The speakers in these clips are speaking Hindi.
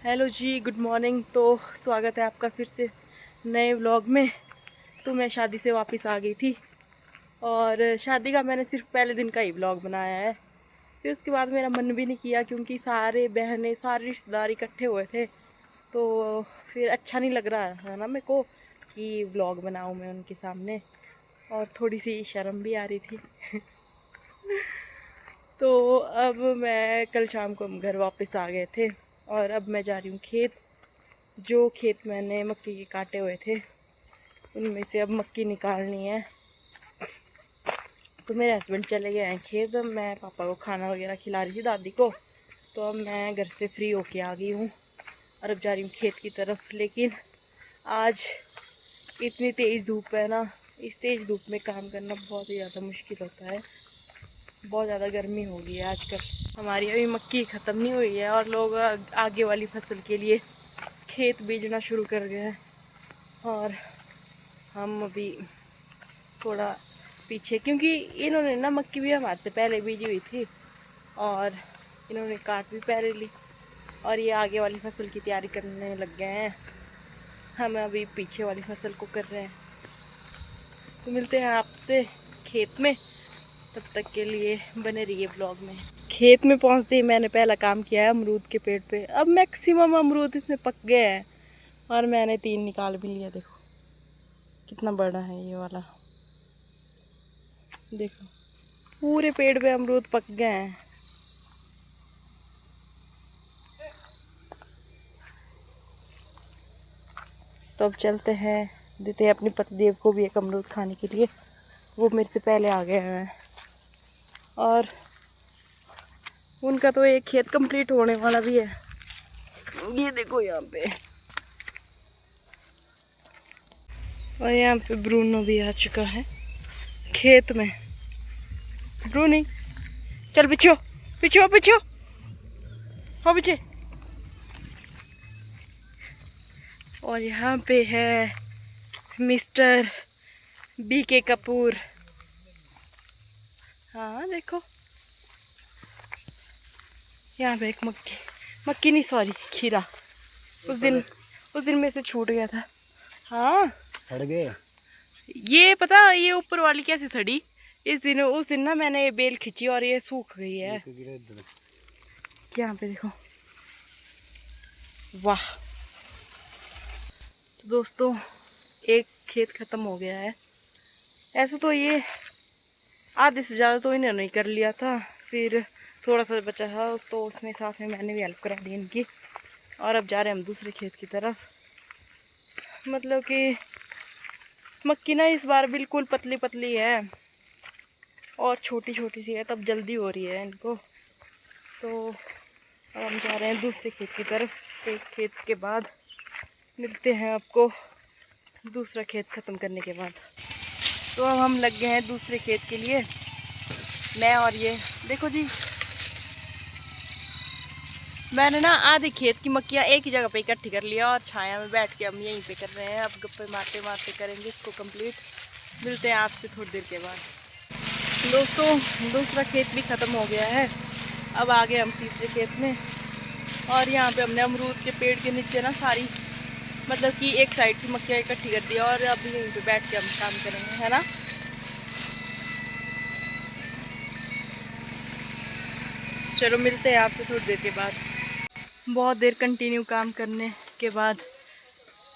हेलो जी, गुड मॉर्निंग। तो स्वागत है आपका फिर से नए व्लॉग में। तो मैं शादी से वापस आ गई थी और शादी का मैंने सिर्फ पहले दिन का ही व्लॉग बनाया है। फिर उसके बाद मेरा मन भी नहीं किया क्योंकि सारे बहनें सारे रिश्तेदार इकट्ठे हुए थे। तो फिर अच्छा नहीं लग रहा है ना मेरे को कि व्लॉग बनाऊँ मैं उनके सामने, और थोड़ी सी शर्म भी आ रही थी। तो अब मैं कल शाम को हम घर वापस आ गए थे और अब मैं जा रही हूँ खेत। जो खेत मैंने मक्की के काटे हुए थे उनमें से अब मक्की निकालनी है। तो मेरे हस्बैंड चले गए हैं खेत, मैं पापा को खाना वगैरह खिला रही थी, दादी को। तो अब मैं घर से फ्री होके आ गई हूँ और अब जा रही हूँ खेत की तरफ। लेकिन आज इतनी तेज़ धूप है ना, इस तेज़ धूप में काम करना बहुत ही ज़्यादा मुश्किल होता है। बहुत ज़्यादा गर्मी हो गई है आजकल। हमारी अभी मक्की ख़त्म नहीं हुई है और लोग आगे वाली फसल के लिए खेत बीजना शुरू कर गए हैं और हम अभी थोड़ा पीछे, क्योंकि इन्होंने ना मक्की भी हमारे से पहले बीजी हुई थी और इन्होंने काट भी पहले ली और ये आगे वाली फसल की तैयारी करने लग गए हैं। हम अभी पीछे वाली फसल को कर रहे हैं। तो मिलते हैं आपसे खेत में, तब तक के लिए बने रहिए ब्लॉग में। खेत में पहुंचते ही मैंने पहला काम किया है अमरूद के पेड़ पे। अब मैक्सिमम अमरूद इसमें पक गए हैं और मैंने 3 निकाल भी लिया। देखो कितना बड़ा है ये वाला, देखो पूरे पेड़ पे अमरूद पक गए हैं। तो अब चलते हैं, देते हैं अपने पतिदेव को भी एक अमरूद खाने के लिए। वो मेरे से पहले आ गए हैं और उनका तो एक खेत कंप्लीट होने वाला भी है। ये देखो यहाँ पे, और यहाँ पे ब्रूनो भी आ चुका है खेत में। ब्रूनी चल पीछे पीछे पीछे हो पीछे। और यहाँ पे है मिस्टर BK कपूर। हाँ देखो यहाँ पे एक मक्की, मक्की नहीं सॉरी खीरा, उस दिन में से छूट गया था। हाँ सड़ गए। ये पता, ये ऊपर वाली कैसे सड़ी। उस दिन ना मैंने ये बेल खींची और ये सूख गई है। यहाँ पे देखो, वाह। तो दोस्तों एक खेत खत्म हो गया है। ऐसे तो ये आधे से ज़्यादा तो इन्होंने नहीं कर लिया था, फिर थोड़ा सा बचा था तो उसमें साथ में मैंने भी हेल्प करा दी इनकी। और अब जा रहे हैं हम दूसरे खेत की तरफ। मतलब कि मक्की ना इस बार बिल्कुल पतली पतली है और छोटी छोटी सी है, तब जल्दी हो रही है इनको। तो अब हम जा रहे हैं दूसरे खेत की तरफ। एक खेत के बाद मिलते हैं आपको, दूसरा खेत ख़त्म करने के बाद। तो अब हम लग गए हैं दूसरे खेत के लिए, मैं और ये देखो जी। मैंने ना आधे खेत की मक्कियाँ एक ही जगह पे इकट्ठी कर लिया और छाया में बैठ के हम यहीं पे कर रहे हैं। अब गप्पे मारते मारते करेंगे इसको कंप्लीट। मिलते हैं आपसे थोड़ी देर के बाद। दोस्तों दूसरा खेत भी ख़त्म हो गया है, अब आ गए हम तीसरे खेत में। और यहाँ पे हमने अमरूद के पेड़ के नीचे ना सारी, मतलब कि एक साइड की मक्खियाँ इकट्ठी कर दी और अब यहीं पे बैठ के हम काम करेंगे, है ना। चलो मिलते हैं आपसे थोड़ी देर के बाद। बहुत देर कंटिन्यू काम करने के बाद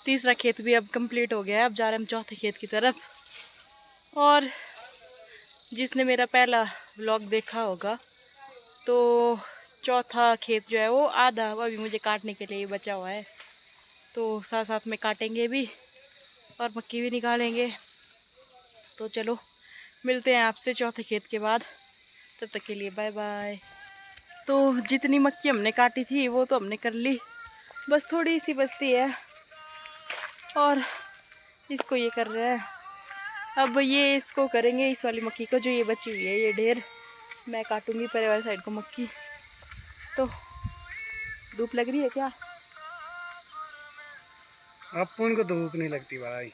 तीसरा खेत भी अब कंप्लीट हो गया है। अब जा रहे हैं हम चौथे खेत की तरफ। और जिसने मेरा पहला व्लॉग देखा होगा तो चौथा खेत जो है वो आधा वो अभी मुझे काटने के लिए बचा हुआ है। तो साथ साथ में काटेंगे भी और मक्की भी निकालेंगे। तो चलो मिलते हैं आपसे चौथे खेत के बाद, तब तक के लिए बाय बाय। तो जितनी मक्की हमने काटी थी वो तो हमने कर ली, बस थोड़ी सी बचती है और इसको ये कर रहे हैं। अब ये इसको करेंगे, इस वाली मक्की को जो ये बची हुई है ये ढेर मैं काटूंगी परे वाली साइड को मक्की। तो धूप लग रही है क्या? अपन को धूप नहीं लगती भाई,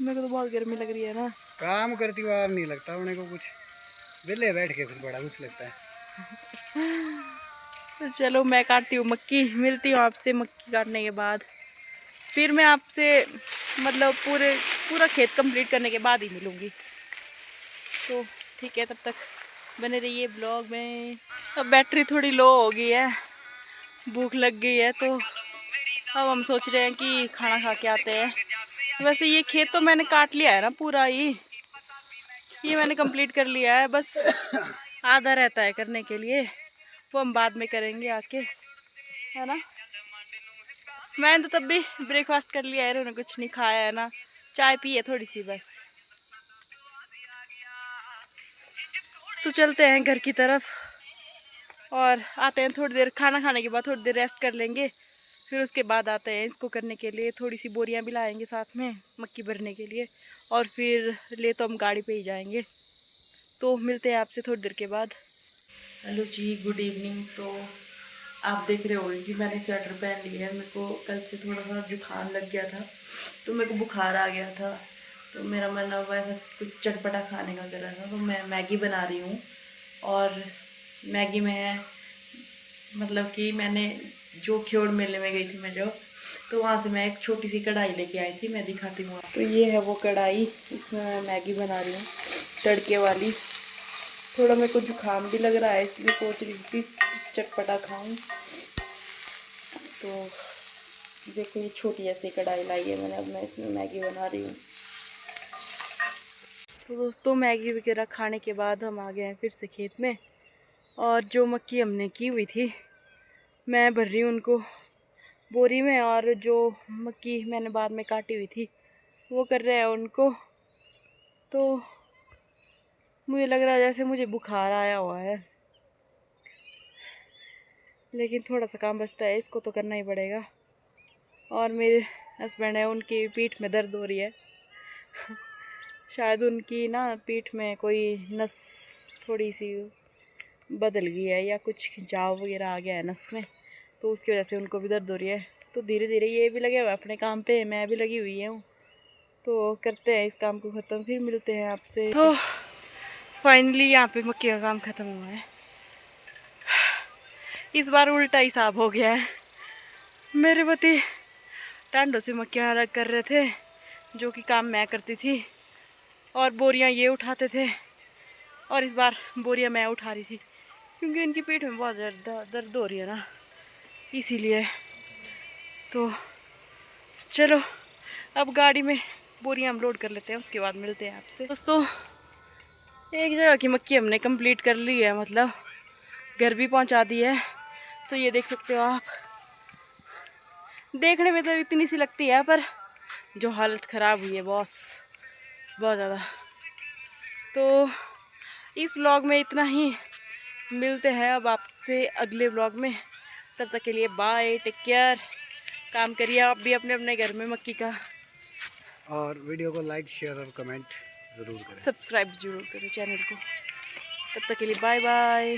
मेरे को तो बहुत गर्मी लग रही है ना। काम करती बार नहीं लगता उन्हें को कुछ, विले बैठ के फिर बड़ा कुछ लगता है। तो चलो मैं काटती हूँ मक्की, मिलती हूँ आपसे मक्की काटने के बाद। फिर मैं आपसे मतलब पूरा खेत कंप्लीट करने के बाद ही मिलूँगी। तो ठीक है, तब तक बने रहिए ब्लॉग में। अब बैटरी थोड़ी लो हो गई है, भूख लग गई है, तो अब हम सोच रहे हैं कि खाना खा के आते हैं। वैसे ये खेत तो मैंने काट लिया है ना पूरा ही, ये मैंने कंप्लीट कर लिया है, बस आधा रहता है करने के लिए, वो हम बाद में करेंगे आके, है ना। मैंने तो तब भी ब्रेकफास्ट कर लिया है, इन्होंने कुछ नहीं खाया है ना, चाय पी है थोड़ी सी बस। तो चलते हैं घर की तरफ और आते हैं थोड़ी देर, खाना खाने के बाद थोड़ी देर रेस्ट कर लेंगे, फिर उसके बाद आते हैं इसको करने के लिए। थोड़ी सी बोरियां भी लाएंगे साथ में मक्की भरने के लिए, और फिर ले तो हम गाड़ी पे ही जाएंगे। तो मिलते हैं आपसे थोड़ी देर के बाद। हेलो जी, गुड इवनिंग। तो आप देख रहे होंगे कि मैंने स्वेटर पहन लिया है। मेरे को कल से थोड़ा सा जुकाम लग गया था, तो मेरे को बुखार आ गया था, तो मेरा मन हुआ ऐसा कुछ चटपटा खाने का कर रहा था, तो मैं मैगी बना रही हूँ। और मैगी में मतलब कि मैंने जो ख्योड़ मेले में गई थी मैं, जो तो वहाँ से मैं एक छोटी सी कढ़ाई लेके आई थी, मैं दिखाती हूँ। तो ये है वो कढ़ाई, इसमें मैं मैगी बना रही हूँ तड़के वाली। थोड़ा मेरे को जुकाम भी लग रहा है, इसलिए सोच रही थी चटपटा खाऊं। तो देखो ये छोटी ऐसी कढ़ाई लाई है मैंने, अब मैं इसमें मैगी बना रही हूँ। तो दोस्तों मैगी वगैरह खाने के बाद हम आ गए हैं फिर से खेत में, और जो मक्की हमने की हुई थी मैं भर रही हूँ उनको बोरी में, और जो मक्की मैंने बाद में काटी हुई थी वो कर रहे हैं उनको। तो मुझे लग रहा है जैसे मुझे बुखार आया हुआ है, लेकिन थोड़ा सा काम बचता है, इसको तो करना ही पड़ेगा। और मेरे हस्बैंड है, उनकी पीठ में दर्द हो रही है शायद उनकी ना पीठ में कोई नस थोड़ी सी बदल गई है, या कुछ खिंचाव वगैरह आ गया है नस में, तो उसकी वजह से उनको भी दर्द हो रही है। तो धीरे धीरे ये भी लगे हुए अपने काम पे, मैं भी लगी हुई हूँ। तो करते हैं इस काम को ख़त्म, फिर मिलते हैं आपसे। तो फाइनली यहाँ पे मक्की का काम ख़त्म हुआ है। इस बार उल्टा हिसाब हो गया है, मेरे पति टांडों से मक्खियाँ अलग कर रहे थे, जो कि काम मैं करती थी, और बोरियां ये उठाते थे, और इस बार बोरियां मैं उठा रही थी, क्योंकि इनकी पीठ में बहुत दर्द हो रही है ना, इसीलिए। तो चलो अब गाड़ी में बोरियां हम लोड कर लेते हैं, उसके बाद मिलते हैं आपसे। दोस्तों एक जगह की मक्की हमने कंप्लीट कर ली है, मतलब घर भी पहुंचा दी है। तो ये देख सकते हो आप, देखने में तो इतनी सी लगती है, पर जो हालत ख़राब हुई है बॉस, बहुत ज़्यादा। तो इस व्लॉग में इतना ही, मिलते हैं अब आपसे अगले व्लॉग में। तब तक के लिए बाय, टेक केयर। काम करिए आप भी अपने अपने घर में मक्की का, और वीडियो को लाइक शेयर और कमेंट ज़रूर करें, सब्सक्राइब जरूर करें चैनल को। तब तक के लिए बाय बाय।